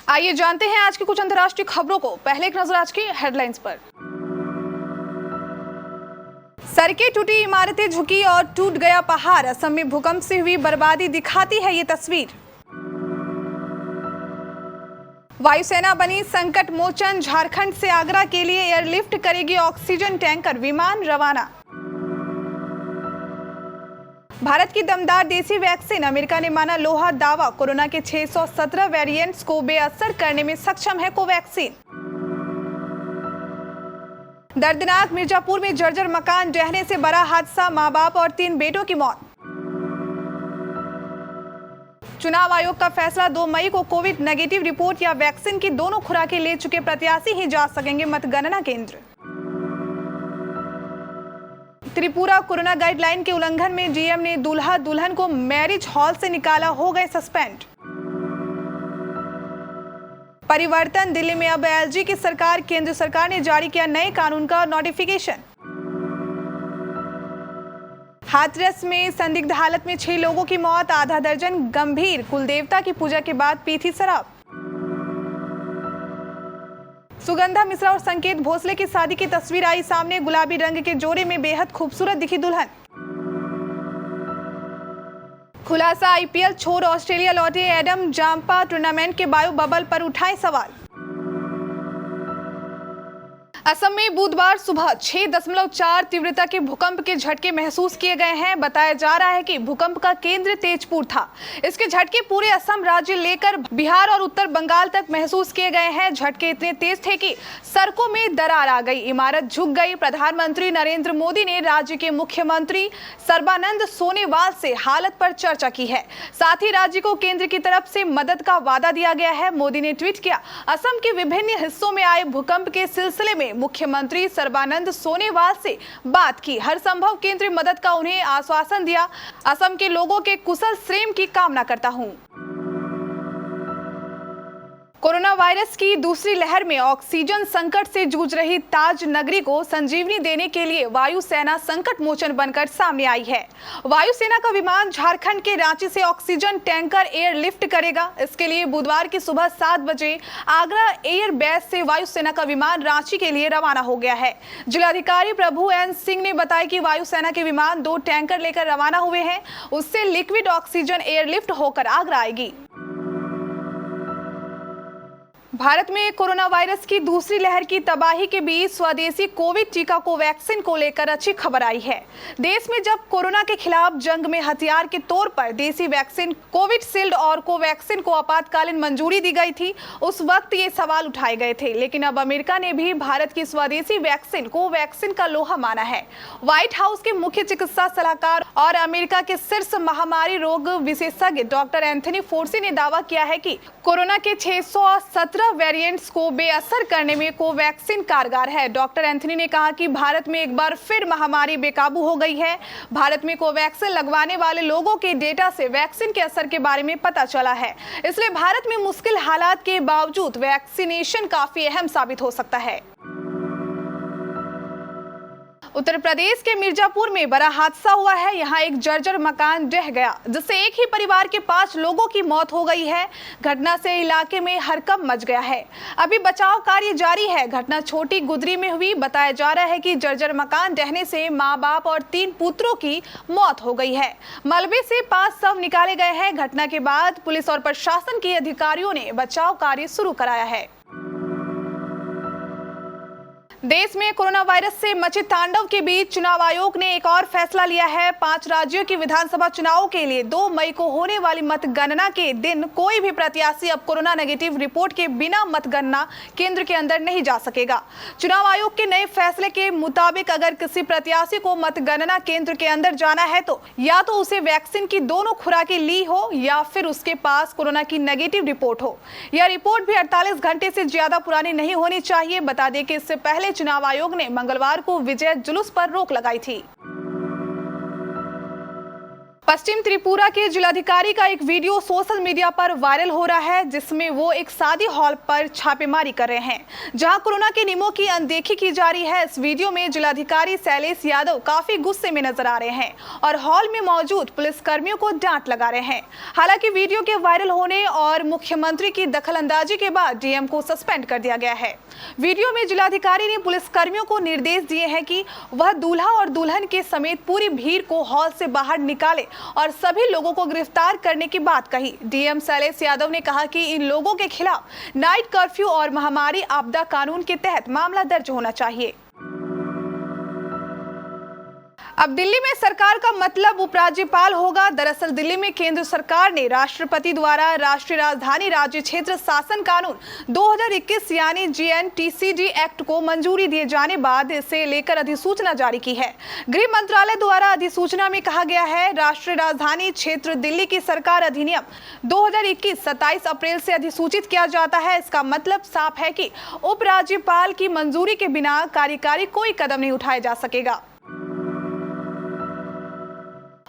आइए जानते हैं आज की कुछ अंतर्राष्ट्रीय खबरों को। पहले एक नजर आज की हेडलाइंस पर। सड़कें टूटी, इमारतें झुकी और टूट गया पहाड़। असम में भूकंप से हुई बर्बादी दिखाती है ये तस्वीर। वायुसेना बनी संकट मोचन, झारखंड से आगरा के लिए एयरलिफ्ट करेगी ऑक्सीजन टैंकर, विमान रवाना। भारत की दमदार देसी वैक्सीन, अमेरिका ने माना लोहा दावा। कोरोना के 617 वेरिएंट्स को बेअसर करने में सक्षम है कोवैक्सीन। दर्दनाक, मिर्जापुर में जर्जर मकान ढहने से बड़ा हादसा, मां बाप और 3 बेटों की मौत। चुनाव आयोग का फैसला, 2 मई को कोविड नेगेटिव रिपोर्ट या वैक्सीन की दोनों खुराकें ले चुके प्रत्याशी ही जा सकेंगे मतगणना केंद्र। त्रिपुरा कोरोना गाइडलाइन के उल्लंघन में डीएम ने दूल्हा दुल्हन को मैरिज हॉल से निकाला, हो गए सस्पेंड। परिवर्तन, दिल्ली में अब एलजी की सरकार, केंद्र सरकार ने जारी किया नए कानून का नोटिफिकेशन। हाथरस में संदिग्ध हालत में 6 लोगों की मौत, आधा दर्जन गंभीर। कुलदेवता की पूजा के बाद पी थी शराब। सुगंधा मिश्रा और संकेत भोसले की शादी की तस्वीर आई सामने, गुलाबी रंग के जोड़े में बेहद खूबसूरत दिखी दुल्हन। खुलासा, आईपीएल छोड़ ऑस्ट्रेलिया लौटे एडम जाम्पा, टूर्नामेंट के बायो बबल पर उठाए सवाल। असम में बुधवार सुबह 6.4 तीव्रता के भूकंप के झटके महसूस किए गए हैं। बताया जा रहा है कि भूकंप का केंद्र तेजपुर था। इसके झटके पूरे असम राज्य लेकर बिहार और उत्तर बंगाल तक महसूस किए गए हैं। झटके इतने तेज थे कि सड़कों में दरार आ गई, इमारत झुक गई। प्रधानमंत्री नरेंद्र मोदी ने राज्य के मुख्यमंत्री सर्बानंद सोनोवाल से हालत पर चर्चा की है। साथ ही राज्य को केंद्र की तरफ से मदद का वादा दिया गया है। मोदी ने ट्वीट किया, असम के विभिन्न हिस्सों में आए भूकंप के सिलसिले में मुख्यमंत्री सर्बानंद सोनोवाल से बात की, हर संभव केंद्रीय मदद का उन्हें आश्वासन दिया। असम के लोगों के कुशल श्रेम की कामना करता हूं। कोरोना वायरस की दूसरी लहर में ऑक्सीजन संकट से जूझ रही ताज नगरी को संजीवनी देने के लिए वायुसेना संकट मोचन बनकर सामने आई है। वायुसेना का विमान झारखंड के रांची से ऑक्सीजन टैंकर एयरलिफ्ट करेगा। इसके लिए बुधवार की सुबह 7 बजे आगरा एयर बेस से वायुसेना का विमान रांची के लिए रवाना हो गया है। जिलाधिकारी प्रभु एन सिंह ने बताया कि वायुसेना के विमान 2 टैंकर लेकर रवाना हुए हैं। उससे लिक्विड ऑक्सीजन एयरलिफ्ट होकर आगरा आएगी। भारत में कोरोना वायरस की दूसरी लहर की तबाही के बीच स्वदेशी कोविड टीका कोवैक्सीन को लेकर अच्छी खबर आई है। देश में जब कोरोना के खिलाफ जंग में हथियार के तौर पर देसी वैक्सीन कोविशील्ड और कोवैक्सीन को आपातकालीन मंजूरी दी गई थी, उस वक्त ये सवाल उठाए गए थे। लेकिन अब अमेरिका ने भी भारत की स्वदेशी वैक्सीन कोवैक्सीन का लोहा माना है। व्हाइट हाउस के मुख्य चिकित्सा सलाहकार और अमेरिका के शीर्ष महामारी रोग विशेषज्ञ डॉक्टर एंथनी फोर्सी ने दावा किया है कि कोरोना के 617 वेरिएंट्स को बेअसर करने में कोवैक्सीन कारगर है। डॉक्टर एंथनी ने कहा कि भारत में एक बार फिर महामारी बेकाबू हो गई है। भारत में कोवैक्सीन लगवाने वाले लोगों के डेटा से वैक्सीन के असर के बारे में पता चला है। इसलिए भारत में मुश्किल हालात के बावजूद वैक्सीनेशन काफी अहम साबित हो सकता है। उत्तर प्रदेश के मिर्जापुर में बड़ा हादसा हुआ है। यहाँ एक जर्जर मकान ढह गया, जिससे एक ही परिवार के 5 लोगों की मौत हो गई है। घटना से इलाके में हड़कंप मच गया है। अभी बचाव कार्य जारी है। घटना छोटी गुदरी में हुई। बताया जा रहा है कि जर्जर मकान ढहने से मां बाप और 3 पुत्रों की मौत हो गई है। मलबे से 5 शव निकाले गए हैं। घटना के बाद पुलिस और प्रशासन के अधिकारियों ने बचाव कार्य शुरू कराया है। देश में कोरोना वायरस से मचे तांडव के बीच चुनाव आयोग ने एक और फैसला लिया है। 5 राज्यों की विधानसभा चुनावों के लिए 2 मई को होने वाली मतगणना के दिन कोई भी प्रत्याशी अब कोरोना नेगेटिव रिपोर्ट के बिना मतगणना केंद्र के अंदर नहीं जा सकेगा। चुनाव आयोग के नए फैसले के मुताबिक अगर किसी प्रत्याशी को मतगणना केंद्र के अंदर जाना है तो या तो उसे वैक्सीन की दोनों खुराकें ली हो या फिर उसके पास कोरोना की नेगेटिव रिपोर्ट हो। यह रिपोर्ट भी 48 घंटे से ज्यादा पुरानी नहीं होनी चाहिए। बता दें कि इससे पहले चुनाव आयोग ने मंगलवार को विजय जुलूस पर रोक लगाई थी। पश्चिम त्रिपुरा के जिलाधिकारी का एक वीडियो सोशल मीडिया पर वायरल हो रहा है, जिसमें वो एक शादी हॉल पर छापेमारी कर रहे हैं, जहां कोरोना के नियमों की अनदेखी की जा रही है। इस वीडियो में जिलाधिकारी शैलेश यादव काफी गुस्से में नजर आ रहे हैं और हॉल में मौजूद पुलिसकर्मियों को डांट लगा रहे हैं। हालांकि वीडियो के वायरल होने और मुख्यमंत्री की दखलंदाजी के बाद डीएम को सस्पेंड कर दिया गया है। वीडियो में जिलाधिकारी ने पुलिसकर्मियों को निर्देश दिए हैं कि वह दूल्हा और दुल्हन के समेत पूरी भीड़ को हॉल से बाहर निकाले और सभी लोगों को गिरफ्तार करने की बात कही। डीएम शैलेश यादव ने कहा कि इन लोगों के खिलाफ नाइट कर्फ्यू और महामारी आपदा कानून के तहत मामला दर्ज होना चाहिए। अब दिल्ली में सरकार का मतलब उपराज्यपाल होगा। दरअसल दिल्ली में केंद्र सरकार ने राष्ट्रपति द्वारा राष्ट्रीय राजधानी राज्य क्षेत्र शासन कानून 2021 यानी GNTCD एक्ट को मंजूरी दिए जाने बाद इसे लेकर अधिसूचना जारी की है। गृह मंत्रालय द्वारा अधिसूचना में कहा गया है, राष्ट्रीय राजधानी क्षेत्र दिल्ली की सरकार अधिनियम 2021 27 अप्रैल से अधिसूचित किया जाता है। इसका मतलब साफ है कि उपराज्यपाल की मंजूरी के बिना कार्यकारी कोई कदम नहीं उठाया जा सकेगा।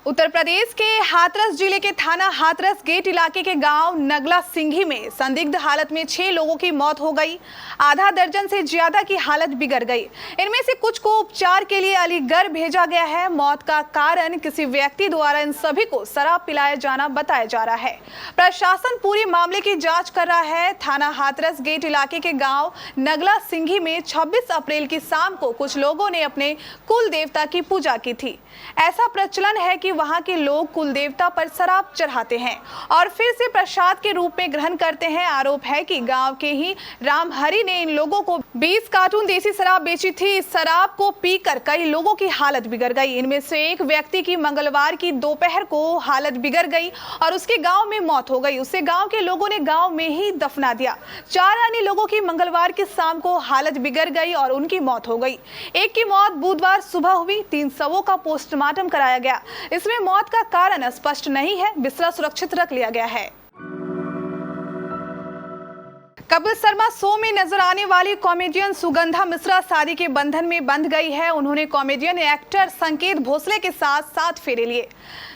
उत्तर प्रदेश के हाथरस जिले के थाना हाथरस गेट इलाके के गांव नगला सिंघी में संदिग्ध हालत में 6 लोगों की मौत हो गई। आधा दर्जन से ज्यादा की हालत बिगड़ गई। इनमें से कुछ को उपचार के लिए अलीगढ़ भेजा गया है। मौत का कारण किसी व्यक्ति द्वारा इन सभी को शराब पिलाया जाना बताया जा रहा है। प्रशासन पूरी मामले की जांच कर रहा है। थाना हाथरस गेट इलाके के गाँव नगला सिंघी में 26 अप्रैल की शाम को कुछ लोगों ने अपने कुल देवता की पूजा की थी। ऐसा प्रचलन है कि वहां के लोग कुल देवता पर शराब चढ़ाते हैं और फिर से प्रसाद के रूप में ग्रहण करते हैं। आरोप है कि गांव के ही रामहरि ने इन लोगों को 20 कार्टून देसी शराब बेची थी। इस शराब को पीकर कई लोगों की हालत बिगड़ गई। इनमें से एक व्यक्ति की मंगलवार की दोपहर को हालत बिगड़ गई और उसके गांव में मौत हो गई। उसे गांव के लोगों ने गांव में ही दफना दिया। 4 अन्य लोगों की मंगलवार की शाम को हालत बिगड़ गई और उनकी मौत हो गई। एक की मौत बुधवार सुबह हुई। 3 शवों का पोस्टमार्टम कराया गया। इसमें मौत का कारण स्पष्ट नहीं है। बिस्तरा सुरक्षित रख लिया गया है। कपिल शर्मा शो में नजर आने वाली कॉमेडियन सुगंधा मिश्रा शादी के बंधन में बंध गई है। उन्होंने कॉमेडियन एक्टर संकेत भोसले के साथ 7 फेरे लिए।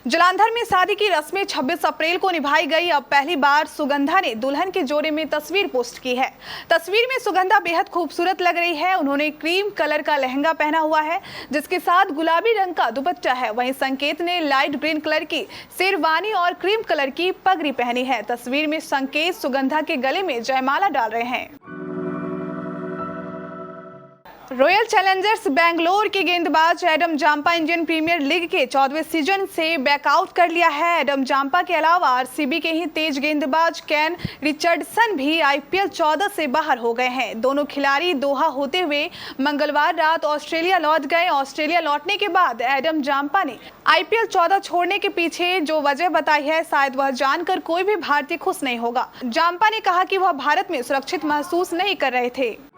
जालंधर में शादी की रस्में 26 अप्रैल को निभाई गई। अब पहली बार सुगंधा ने दुल्हन के जोड़े में तस्वीर पोस्ट की है। तस्वीर में सुगंधा बेहद खूबसूरत लग रही है। उन्होंने क्रीम कलर का लहंगा पहना हुआ है, जिसके साथ गुलाबी रंग का दुपट्टा है। वहीं संकेत ने लाइट ग्रीन कलर की शेरवानी और क्रीम कलर की पगड़ी पहनी है। तस्वीर में संकेत सुगंधा के गले में जयमाला डाल रहे हैं। रॉयल चैलेंजर्स बेंगलोर के गेंदबाज Adam Zampa Indian Premier League के 14वें सीजन से बैकआउट कर लिया है। एडम जांपा के अलावा आरसीबी के ही तेज गेंदबाज केन रिचर्डसन भी आईपीएल 14 से बाहर हो गए हैं। दोनों खिलाड़ी दोहा होते हुए मंगलवार रात ऑस्ट्रेलिया लौट गए। ऑस्ट्रेलिया लौटने के बाद एडम जांपा ने आईपीएल 14 छोड़ने के पीछे जो वजह बताई है, शायद वह जानकर कोई भी भारतीय खुश नहीं होगा। जांपा ने कहा कि वह भारत में सुरक्षित महसूस नहीं कर रहे थे।